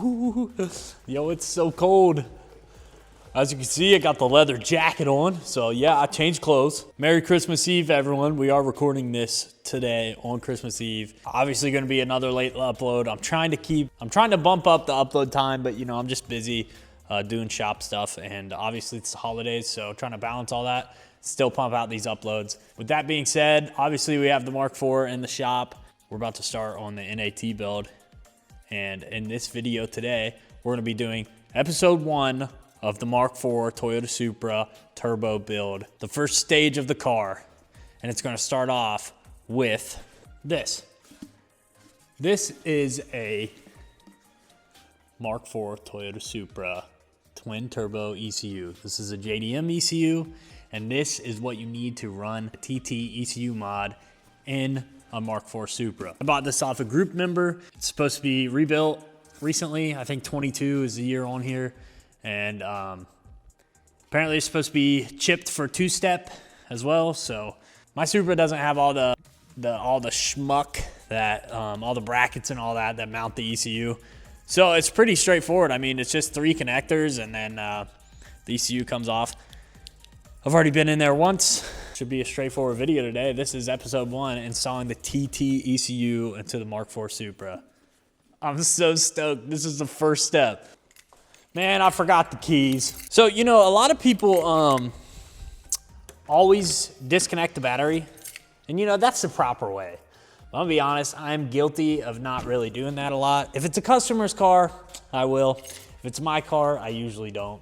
Ooh, yo, it's so cold. As you can see, I got the leather jacket on. So yeah, I changed clothes. Merry Christmas Eve, everyone. We are recording this today on Christmas Eve. Obviously gonna be another late upload. I'm trying to bump up the upload time, but you know, I'm just busy doing shop stuff, and obviously it's the holidays, so trying to balance all that, still pump out these uploads. With that being said, obviously we have the Mark IV in the shop. We're about to start on the NAT build. And in this video today, we're gonna be doing episode 1 of the Mark IV Toyota Supra Turbo Build, the first stage of the car. And it's gonna start off with this. This is a Mark IV Toyota Supra Twin-Turbo ECU. This is a JDM ECU, and this is what you need to run a TT ECU mod in a Mark IV Supra. I bought this off a group member. It's supposed to be rebuilt recently. I think 22 is the year on here. And apparently it's supposed to be chipped for 2-step as well. So my Supra doesn't have all the schmuck that, all the brackets and all that mount the ECU. So it's pretty straightforward. I mean, it's just 3 connectors and then the ECU comes off. I've already been in there once. Should be a straightforward video today. This is episode 1, installing the TT ECU into the Mark IV Supra. I'm so stoked. This is the first step. Man, I forgot the keys. So, you know, a lot of people always disconnect the battery. And, you know, that's the proper way. But I'm gonna be honest, I'm guilty of not really doing that a lot. If it's a customer's car, I will. If it's my car, I usually don't.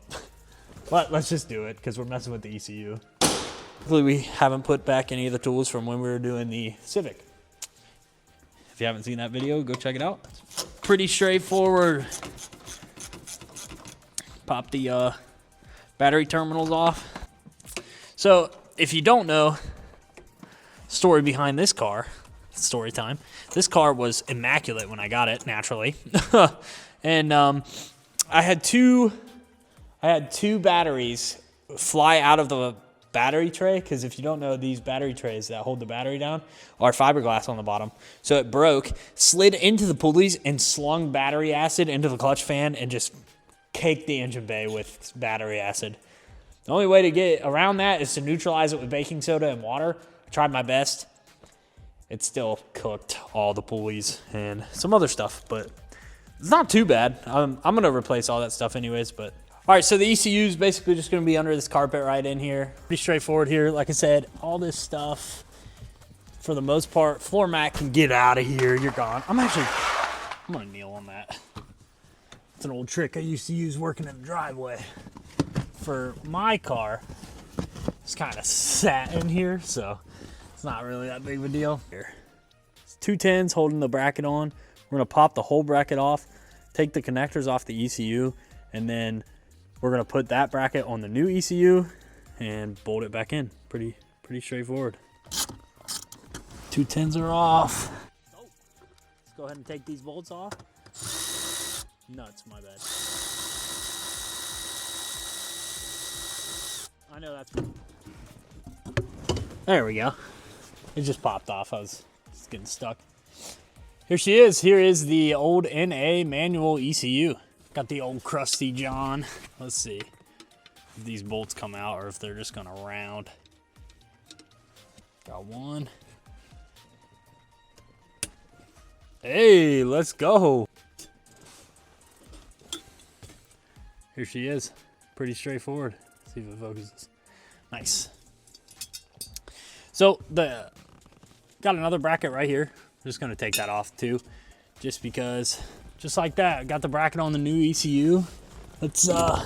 But let's just do it, because we're messing with the ECU. Luckily, we haven't put back any of the tools from when we were doing the Civic. If you haven't seen that video, go check it out. It's pretty straightforward. Pop the battery terminals off. So if you don't know, story behind this car, story time. This car was immaculate when I got it, naturally. And I had two batteries fly out of the battery tray, because if you don't know, these battery trays that hold the battery down are fiberglass on the bottom. So it broke, slid into the pulleys, and slung battery acid into the clutch fan and just caked the engine bay with battery acid. The only way to get around that is to neutralize it with baking soda and water. I tried my best. It still cooked all the pulleys and some other stuff, but it's not too bad. I'm gonna replace all that stuff anyways, but. All right, so the ECU is basically just gonna be under this carpet right in here. Pretty straightforward here. Like I said, all this stuff, for the most part, floor mat can get out of here. You're gone. I'm gonna kneel on that. It's an old trick I used to use working in the driveway. For my car, it's kind of sat in here, so it's not really that big of a deal. Here, it's 2 10s holding the bracket on. We're gonna pop the whole bracket off, take the connectors off the ECU, and then we're gonna put that bracket on the new ECU and bolt it back in. Pretty straightforward. 2 10s are off. So, let's go ahead and take these bolts off. Nuts, my bad. I know that's... There we go. It just popped off. I was just getting stuck. Here she is. Here is the old NA manual ECU. Got the old crusty John. Let's see if these bolts come out or if they're just gonna round. Got one. Hey, let's go. Here she is. Pretty straightforward. Let's see if it focuses. Nice. So got another bracket right here. I'm just gonna take that off too, just because, just like that. Got the bracket on the new ECU. Let's all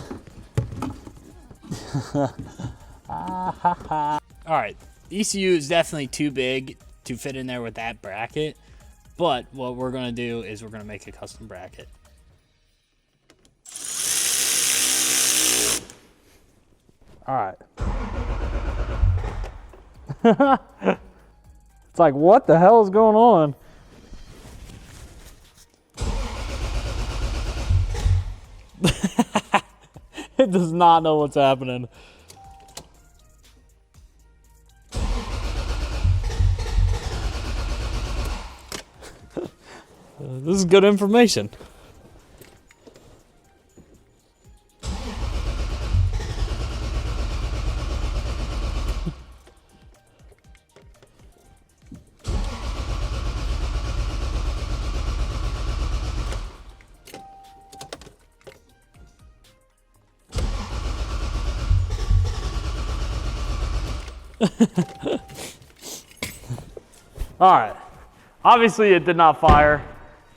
right, ECU is definitely too big to fit in there with that bracket, but what we're gonna do is we're gonna make a custom bracket. All right. It's like, what the hell is going on? It does not know what's happening. This is good information. All right, obviously it did not fire.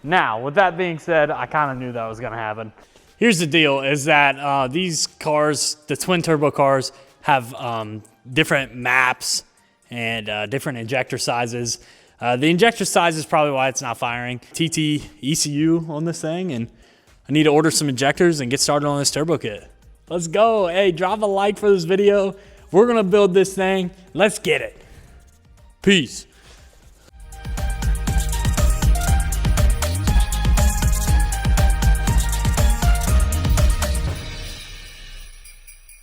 Now, with that being said, I kind of knew that was gonna happen. Here's the deal, is that these cars, the twin turbo cars, have different maps and different injector sizes. The injector size is probably why it's not firing. TT ECU on this thing, and I need to order some injectors and get started on this turbo kit. Let's go. Hey, drop a like for this video. We're gonna build this thing. Let's get it. Peace.